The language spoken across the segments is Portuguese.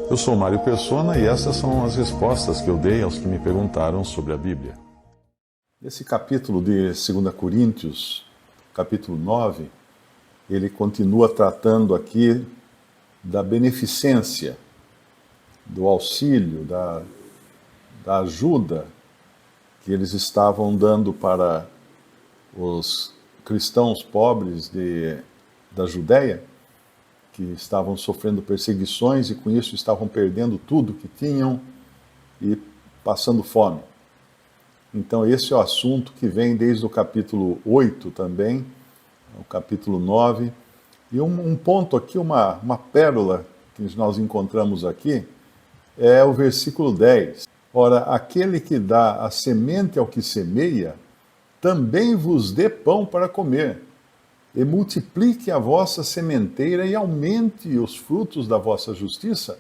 Eu sou Mário Persona e essas são as respostas que eu dei aos que me perguntaram sobre a Bíblia. Esse capítulo de 2 Coríntios, capítulo 9, ele continua tratando aqui da beneficência, do auxílio, da ajuda que eles estavam dando para os cristãos pobres da Judéia, que estavam sofrendo perseguições e com isso estavam perdendo tudo que tinham e passando fome. Então esse é o assunto que vem desde o capítulo 8 também, o capítulo 9. E um ponto aqui, uma pérola que nós encontramos aqui, é o versículo 10. Ora, aquele que dá a semente ao que semeia, também vos dê pão para comer, e multiplique a vossa sementeira e aumente os frutos da vossa justiça,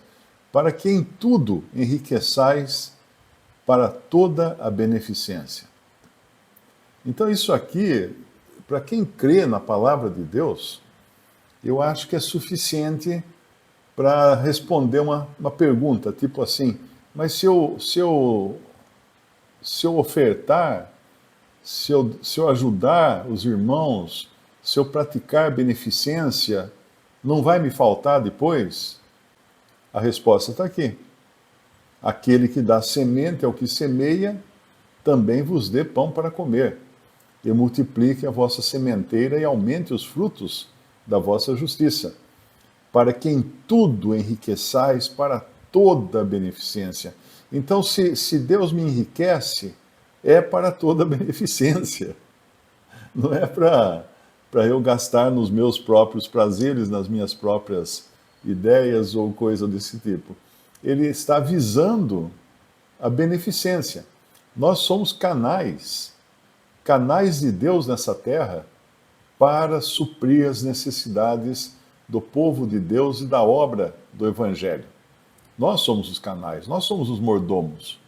para que em tudo enriqueçais para toda a beneficência. Então isso aqui, para quem crê na palavra de Deus, eu acho que é suficiente para responder uma pergunta, tipo assim, mas se eu ofertar, se eu ajudar os irmãos, se eu praticar beneficência, não vai me faltar depois? A resposta está aqui. Aquele que dá semente ao que semeia, também vos dê pão para comer, e multiplique a vossa sementeira e aumente os frutos da vossa justiça, para que em tudo enriqueçais para toda a beneficência. Então, se Deus me enriquece, é para toda a beneficência. Não é para eu gastar nos meus próprios prazeres, nas minhas próprias ideias ou coisa desse tipo. Ele está visando a beneficência. Nós somos canais de Deus nessa terra para suprir as necessidades do povo de Deus e da obra do Evangelho. Nós somos os canais, nós somos os mordomos.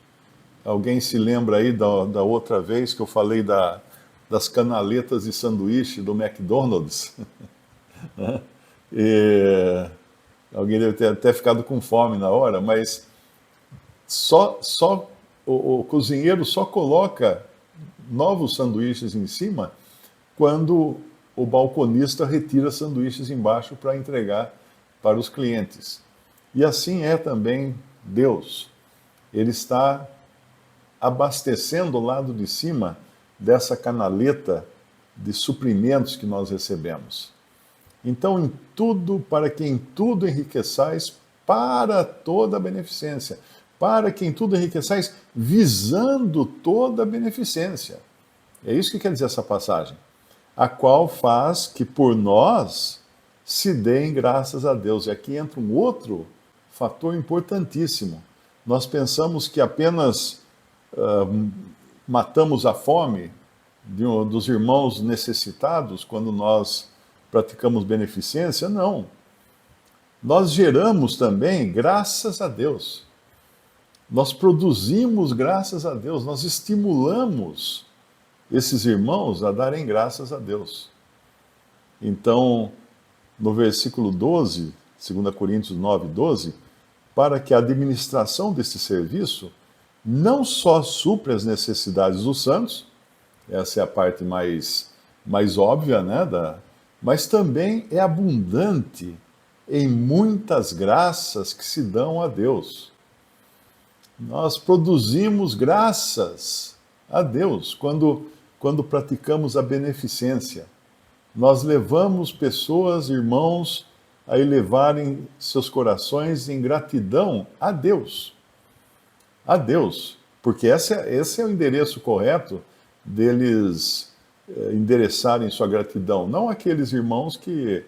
Alguém se lembra aí da outra vez que eu falei das canaletas de sanduíche do McDonald's? Alguém deve ter até ficado com fome na hora, mas o cozinheiro só coloca novos sanduíches em cima quando o balconista retira sanduíches embaixo para entregar para os clientes. E assim é também Deus. Ele está abastecendo o lado de cima dessa canaleta de suprimentos que nós recebemos. Então, em tudo, para que em tudo enriqueçais para toda a beneficência. Para que em tudo enriqueçais visando toda a beneficência. É isso que quer dizer essa passagem. A qual faz que por nós se deem graças a Deus. E aqui entra um outro fator importantíssimo. Nós pensamos que apenas matamos a fome dos irmãos necessitados quando nós praticamos beneficência. Não. Nós geramos também graças a Deus. Nós produzimos graças a Deus. Nós estimulamos esses irmãos a darem graças a Deus. Então, no versículo 12, 2 Coríntios 9, 12, para que a administração desse serviço não só supre as necessidades dos santos, essa é a parte mais óbvia, né, mas também é abundante em muitas graças que se dão a Deus. Nós produzimos graças a Deus quando praticamos a beneficência. Nós levamos pessoas, irmãos, a elevarem seus corações em gratidão a Deus. A Deus. Porque esse é o endereço correto deles endereçarem sua gratidão. Não aqueles irmãos que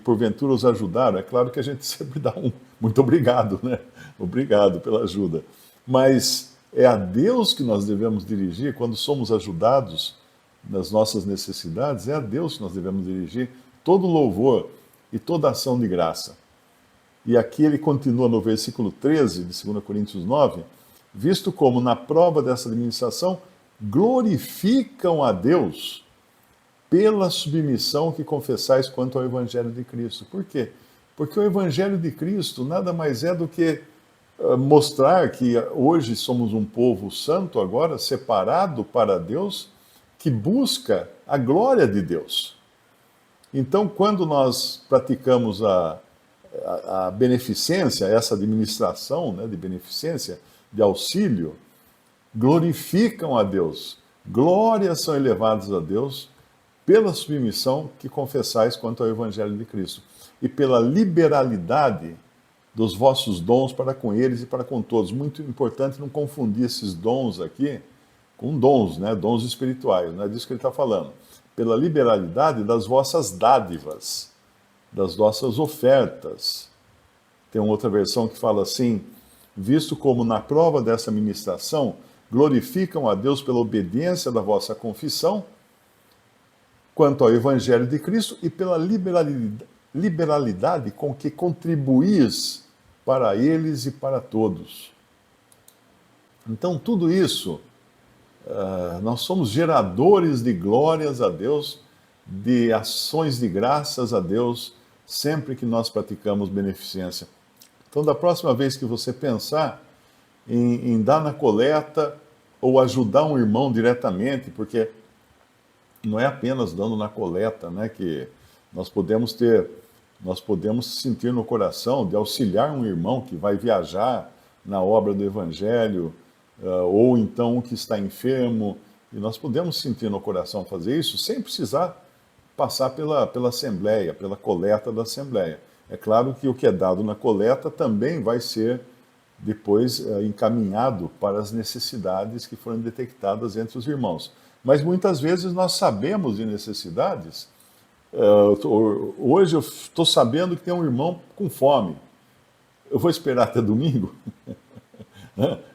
porventura os ajudaram. É claro que a gente sempre dá um muito obrigado, né? Obrigado pela ajuda. Mas é a Deus que nós devemos dirigir quando somos ajudados nas nossas necessidades. É a Deus que nós devemos dirigir todo louvor e toda ação de graça. E aqui ele continua no versículo 13 de 2 Coríntios 9, visto como na prova dessa administração glorificam a Deus pela submissão que confessais quanto ao Evangelho de Cristo. Por quê? Porque o Evangelho de Cristo nada mais é do que mostrar que hoje somos um povo santo, agora separado para Deus, que busca a glória de Deus. Então, quando nós praticamos a beneficência, essa administração, né, de beneficência, de auxílio, glorificam a Deus. Glórias são elevadas a Deus pela submissão que confessais quanto ao Evangelho de Cristo e pela liberalidade dos vossos dons para com eles e para com todos. Muito importante não confundir esses dons aqui com dons, né? Dons espirituais, não é disso que ele está falando. Pela liberalidade das vossas dádivas, das nossas ofertas. Tem uma outra versão que fala assim: visto como na prova dessa ministração glorificam a Deus pela obediência da vossa confissão, quanto ao Evangelho de Cristo e pela liberalidade com que contribuís para eles e para todos. Então, tudo isso, nós somos geradores de glórias a Deus, de ações de graças a Deus, sempre que nós praticamos beneficência. Então, da próxima vez que você pensar em dar na coleta ou ajudar um irmão diretamente, porque não é apenas dando na coleta, né, que nós podemos sentir no coração de auxiliar um irmão que vai viajar na obra do Evangelho, ou então um que está enfermo, e nós podemos sentir no coração fazer isso sem precisar passar pela Assembleia, pela coleta da Assembleia. É claro que o que é dado na coleta também vai ser depois encaminhado para as necessidades que foram detectadas entre os irmãos. Mas muitas vezes nós sabemos de necessidades. Hoje eu estou sabendo que tem um irmão com fome. Eu vou esperar até domingo?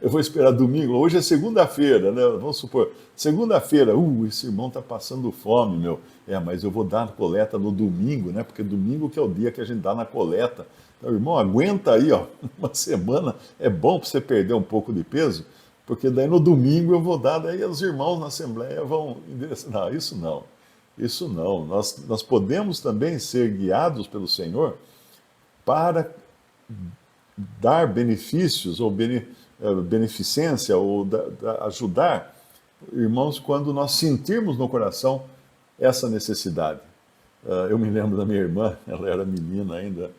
Eu vou esperar domingo. Hoje é segunda-feira, né? Vamos supor, segunda-feira, esse irmão está passando fome, meu. Mas eu vou dar a coleta no domingo, né? Porque domingo que é o dia que a gente dá na coleta. Então, irmão, aguenta aí, ó, uma semana. É bom para você perder um pouco de peso, porque daí no domingo eu vou dar, daí os irmãos na Assembleia vão endereçar. Não, isso não. Isso não. Nós podemos também ser guiados pelo Senhor para dar benefícios ou beneficência ou ajudar irmãos quando nós sentirmos no coração essa necessidade. Eu me lembro da minha irmã, ela era menina ainda,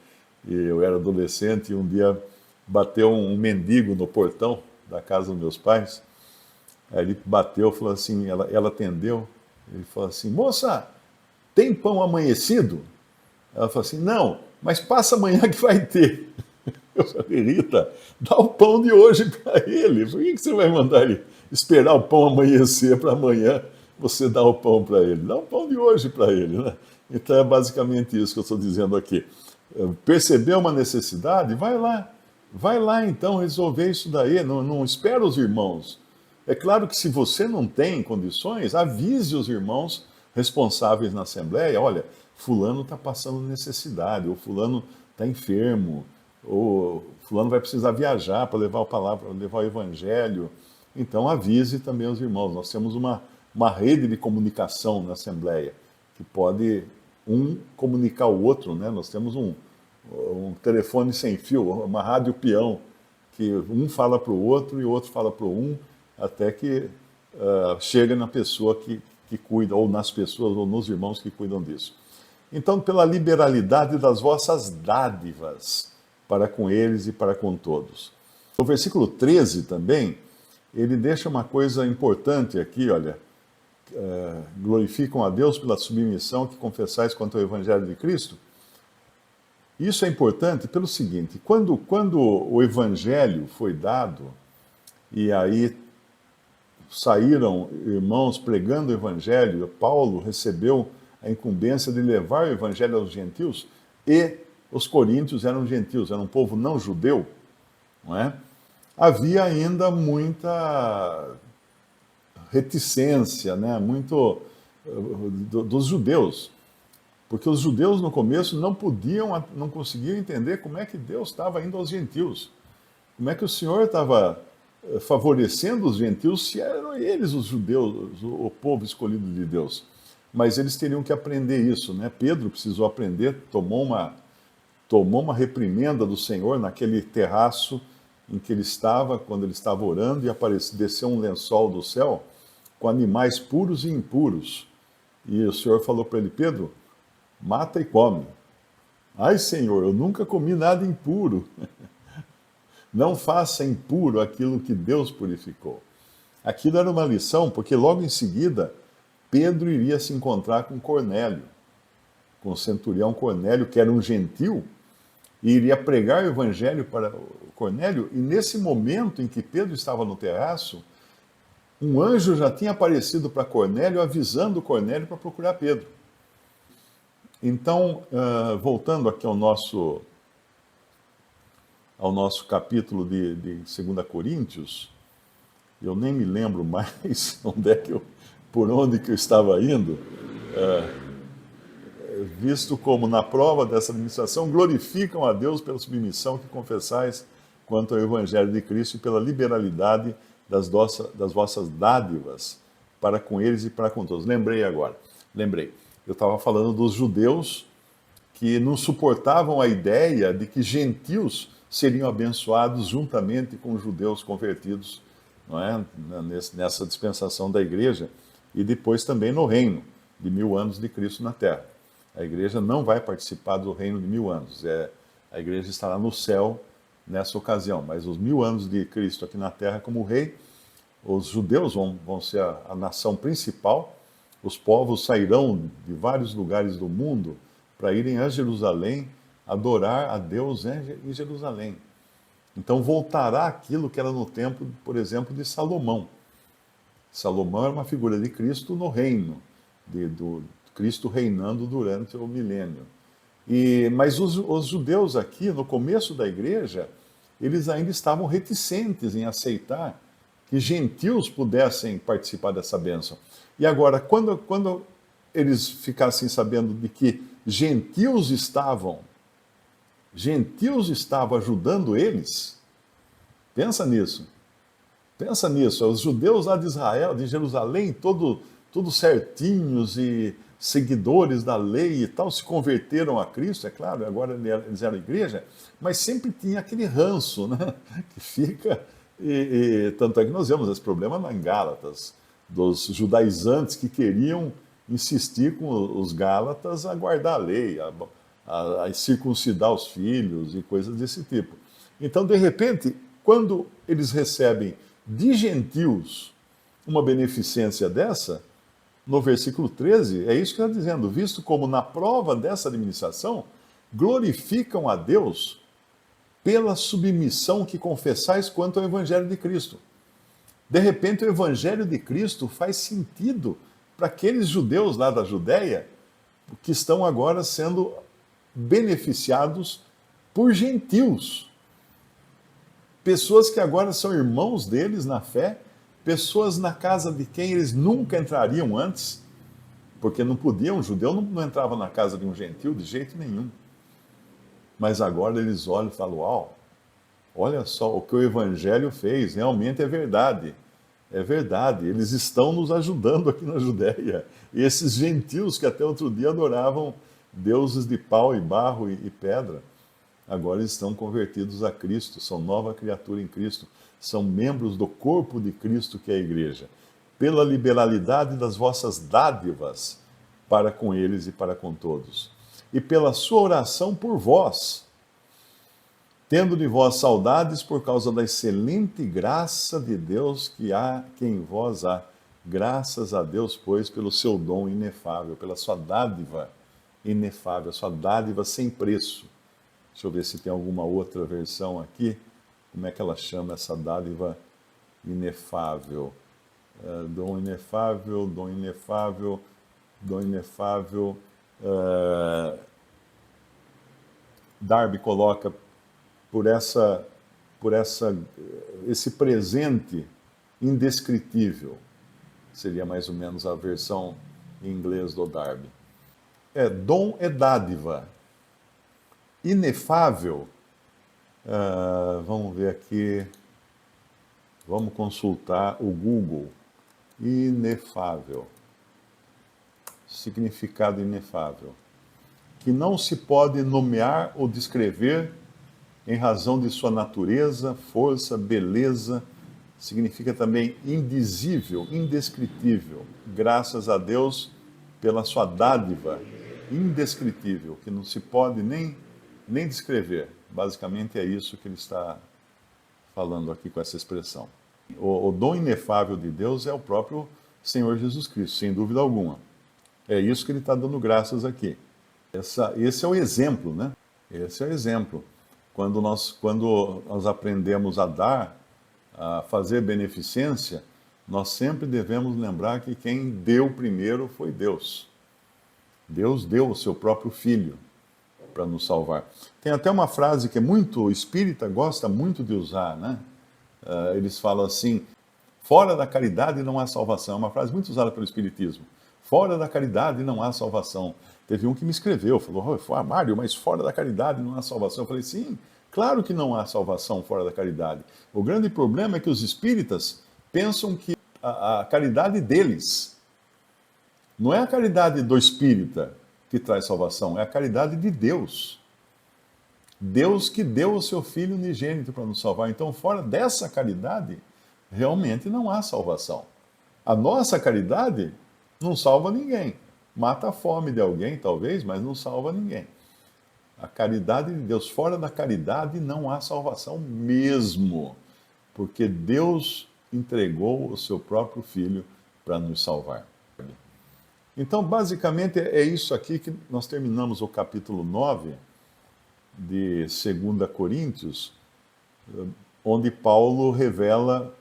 e eu era adolescente, e um dia bateu um mendigo no portão da casa dos meus pais. Aí ele bateu, falou assim, ela atendeu, ele falou assim: moça, tem pão amanhecido? Ela falou assim: não, mas passa amanhã que vai ter. Eu falei: Rita, dá o pão de hoje para ele. Por que você vai mandar ele esperar o pão amanhecer para amanhã você dar o pão para ele? Dá o pão de hoje para ele, né? Então é basicamente isso que eu estou dizendo aqui. Perceber uma necessidade, vai lá então resolver isso daí, não espera os irmãos. É claro que se você não tem condições, avise os irmãos responsáveis na Assembleia: olha, fulano está passando necessidade, ou fulano está enfermo, ou fulano vai precisar viajar para levar a palavra, levar o Evangelho. Então avise também os irmãos. Nós temos uma rede de comunicação na Assembleia, que pode um comunicar o outro, né? Nós temos um telefone sem fio, uma rádio peão, que um fala para o outro e o outro fala para um, até que chega na pessoa que cuida, ou nas pessoas, ou nos irmãos que cuidam disso. Então, pela liberalidade das vossas dádivas para com eles e para com todos. O versículo 13 também, ele deixa uma coisa importante aqui, olha: glorificam a Deus pela submissão que confessais quanto ao Evangelho de Cristo. Isso é importante pelo seguinte: quando o Evangelho foi dado, e aí saíram irmãos pregando o Evangelho, Paulo recebeu a incumbência de levar o Evangelho aos gentios, e os coríntios eram gentios, era um povo não judeu, não é? Havia ainda muita reticência, né? Muito dos judeus, porque os judeus no começo não conseguiam entender como é que Deus estava indo aos gentios, como é que o Senhor estava favorecendo os gentios, se eram eles os judeus, o povo escolhido de Deus. Mas eles teriam que aprender isso, né? Pedro precisou aprender, tomou tomou uma reprimenda do Senhor naquele terraço em que ele estava, quando ele estava orando, e desceu um lençol do céu com animais puros e impuros. E o Senhor falou para ele: Pedro, mata e come. Ai, Senhor, eu nunca comi nada impuro. Não faça impuro aquilo que Deus purificou. Aquilo era uma lição, porque logo em seguida, Pedro iria se encontrar com Cornélio, com o centurião Cornélio, que era um gentil, e iria pregar o evangelho para Cornélio, e nesse momento em que Pedro estava no terraço, um anjo já tinha aparecido para Cornélio, avisando Cornélio para procurar Pedro. Então, voltando aqui ao nosso capítulo de 2 Coríntios, eu nem me lembro mais por onde que eu estava indo, visto como na prova dessa administração glorificam a Deus pela submissão que confessais quanto ao Evangelho de Cristo e pela liberalidade das vossas dádivas para com eles e para com todos. Lembrei. Eu estava falando dos judeus que não suportavam a ideia de que gentios seriam abençoados juntamente com os judeus convertidos, não é? Nessa dispensação da igreja, e depois também no reino de 1000 anos de Cristo na terra. A igreja não vai participar do reino de 1000 anos. A igreja estará no céu nessa ocasião, mas os 1000 anos de Cristo aqui na terra como rei, os judeus vão ser a nação principal. Os povos sairão de vários lugares do mundo para irem a Jerusalém adorar a Deus em Jerusalém. Então voltará aquilo que era no tempo, por exemplo, de Salomão. Salomão era uma figura de Cristo no reino, do Cristo reinando durante o milênio. Mas os judeus aqui, no começo da igreja, eles ainda estavam reticentes em aceitar que gentios pudessem participar dessa bênção. E agora, quando eles ficassem sabendo de que gentios estavam ajudando eles, pensa nisso. Os judeus lá de Israel, de Jerusalém, todos certinhos e seguidores da lei e tal, se converteram a Cristo, é claro, agora eles eram igreja, mas sempre tinha aquele ranço, né? Que fica. Tanto é que nós vemos esse problema lá em Gálatas, dos judaizantes que queriam insistir com os gálatas a guardar a lei, a circuncidar os filhos e coisas desse tipo. Então, de repente, quando eles recebem de gentios uma beneficência dessa, no versículo 13, é isso que está dizendo: visto como na prova dessa administração, glorificam a Deus pela submissão que confessais quanto ao Evangelho de Cristo. De repente, o Evangelho de Cristo faz sentido para aqueles judeus lá da Judéia que estão agora sendo beneficiados por gentios. Pessoas que agora são irmãos deles na fé, pessoas na casa de quem eles nunca entrariam antes, porque não podiam, um judeu não entrava na casa de um gentil de jeito nenhum. Mas agora eles olham e falam: uau, olha só o que o Evangelho fez, realmente é verdade. É verdade, eles estão nos ajudando aqui na Judéia. E esses gentios que até outro dia adoravam deuses de pau e barro e pedra, agora estão convertidos a Cristo, são nova criatura em Cristo, são membros do corpo de Cristo que é a igreja. Pela liberalidade das vossas dádivas para com eles e para com todos. E pela sua oração por vós, tendo de vós saudades por causa da excelente graça de Deus que em vós há. Graças a Deus, pois, pelo seu dom inefável, pela sua dádiva inefável, sua dádiva sem preço. Deixa eu ver se tem alguma outra versão aqui. Como é que ela chama essa dádiva inefável? Dom inefável, dom inefável, dom inefável. Darby coloca por esse presente indescritível. Seria mais ou menos a versão em inglês do Darby. Dom é dádiva. Inefável, vamos ver aqui, vamos consultar o Google. Inefável. Significado inefável. que não se pode nomear ou descrever em razão de sua natureza, força, beleza, significa também indizível, indescritível. Graças a Deus pela sua dádiva indescritível, que não se pode nem descrever. Basicamente é isso que ele está falando aqui com essa expressão. O dom inefável de Deus é o próprio Senhor Jesus Cristo, sem dúvida alguma. É isso que ele está dando graças aqui. Esse é o exemplo, né? Esse é o exemplo. Quando nós aprendemos a dar, a fazer beneficência, nós sempre devemos lembrar que quem deu primeiro foi Deus. Deus deu o seu próprio Filho para nos salvar. Tem até uma frase que é muito espírita, gosta muito de usar, né? Eles falam assim: fora da caridade não há salvação. É uma frase muito usada pelo Espiritismo. Fora da caridade não há salvação. Teve um que me escreveu, falou: Mário, mas fora da caridade não há salvação. Eu falei: sim, claro que não há salvação fora da caridade. O grande problema é que os espíritas pensam que a caridade deles não é a caridade do espírita que traz salvação, é a caridade de Deus. Deus que deu o seu Filho unigênito para nos salvar. Então, fora dessa caridade, realmente não há salvação. A nossa caridade não salva ninguém. Mata a fome de alguém, talvez, mas não salva ninguém. A caridade de Deus, fora da caridade, não há salvação mesmo. Porque Deus entregou o seu próprio Filho para nos salvar. Então, basicamente, é isso aqui que nós terminamos o capítulo 9 de 2 Coríntios, onde Paulo revela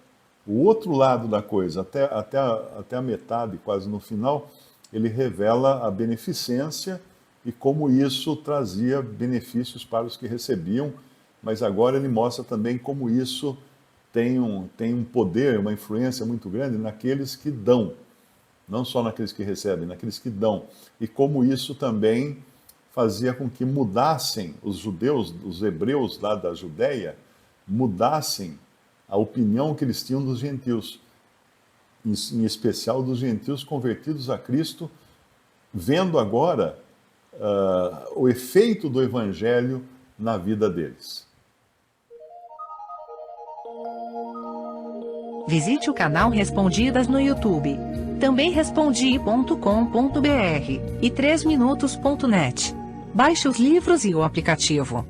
o outro lado da coisa. Até a metade, quase no final, ele revela a beneficência e como isso trazia benefícios para os que recebiam, mas agora ele mostra também como isso tem um poder, uma influência muito grande naqueles que dão. Não só naqueles que recebem, naqueles que dão. E como isso também fazia com que mudassem os judeus, os hebreus lá da Judéia, mudassem a opinião que eles tinham dos gentios, em especial dos gentios convertidos a Cristo, vendo agora o efeito do Evangelho na vida deles. Visite o canal Respondidas no YouTube. Também respondi.com.br e 3minutos.net. Baixe os livros e o aplicativo.